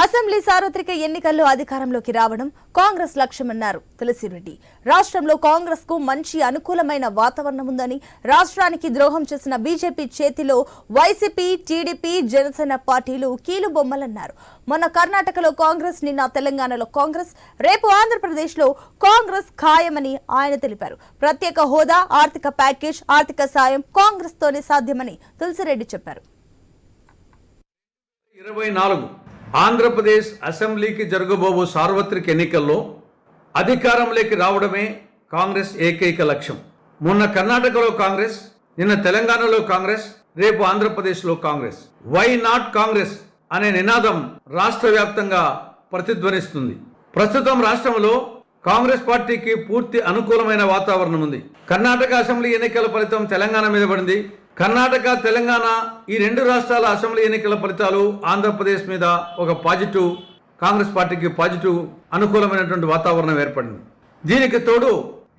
Assembly సార్వత్రిక ఎన్నికల్లో అధికారంలోకి రావడం కాంగ్రెస్ లక్ష్యమన్నారు తులసిరెడ్డి. రాష్ట్రంలో కాంగ్రెస్ కు మంచి అనుకూలమైన వాతావరణం ఉందని, రాష్ట్రానికి ద్రోహం చేసిన బీజేపీ చేతిలో వైసీపీ, టీడీపీ, జనసేన పార్టీలు కీలుబొమ్మలన్నారు. మొన్న కర్ణాటకలో కాంగ్రెస్, నిన్న తెలంగాణలో కాంగ్రెస్, రేపు ఆంధ్రప్రదేశ్లో కాంగ్రెస్ ఖాయమని ఆయన తెలిపారు. ప్రత్యేక హోదా, ఆర్థిక ప్యాకేజ్, ఆర్థిక సాయం కాంగ్రెస్ తోనే సాధ్యమని తులసిరెడ్డి చెప్పారు. 24 ఆంధ్రప్రదేశ్ అసెంబ్లీకి జరగబోవు సార్వత్రిక ఎన్నికల్లో అధికారంలోకి రావడమే కాంగ్రెస్ ఏకైక లక్ష్యం. మొన్న కర్ణాటకలో కాంగ్రెస్, నిన్న తెలంగాణలో కాంగ్రెస్, రేపు ఆంధ్రప్రదేశ్లో కాంగ్రెస్. వై నాట్ కాంగ్రెస్ అనే నినాదం రాష్ట్ర వ్యాప్తంగా ప్రతిధ్వనిస్తుంది. ప్రస్తుతం రాష్ట్రంలో కాంగ్రెస్ పార్టీకి పూర్తి అనుకూలమైన వాతావరణం ఉంది. కర్ణాటక అసెంబ్లీ ఎన్నికల ఫలితం తెలంగాణ మీద పడింది. కర్ణాటక, తెలంగాణ ఈ రెండు రాష్ట్రాల అసెంబ్లీ ఎన్నికల ఫలితాలు ఆంధ్రప్రదేశ్ మీద ఒక పాజిటివ్, కాంగ్రెస్ పార్టీకి పాజిటివ్ అనుకూలమైనటువంటి వాతావరణం ఏర్పడింది. దీనికి తోడు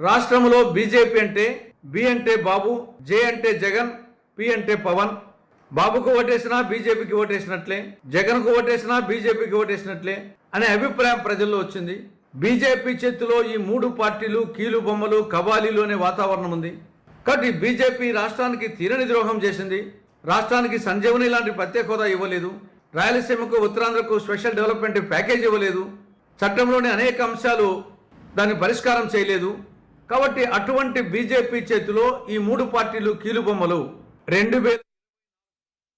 రాష్ట్రంలో బీజేపీ అంటే బి అంటే బాబు, జే అంటే జగన్, పి అంటే పవన్. బాబుకు ఓటేసినా బీజేపీకి ఓటేసినట్లే, జగన్కు ఓటేసినా బీజేపీకి ఓటేసినట్లే అనే అభిప్రాయం ప్రజల్లో వచ్చింది. బీజేపీ చేతిలో ఈ మూడు పార్టీలు కీలు బొమ్మలు, కబాలీలు అనే వాతావరణం ఉంది. కాబట్టి బీజేపీ రాష్ట్రానికి తీరని ద్రోహం చేసింది. రాష్ట్రానికి సంజీవని లాంటి ప్రత్యేక హోదా ఇవ్వలేదు. రాయలసీమకు, ఉత్తరాంధ్రకు స్పెషల్ డెవలప్మెంట్ ప్యాకేజ్ ఇవ్వలేదు. చట్టంలోని అనేక అంశాలు దాన్ని పరిష్కారం చేయలేదు. కాబట్టి అటువంటి బీజేపీ చేతిలో ఈ మూడు పార్టీలు కీలుబొమ్మలు 2000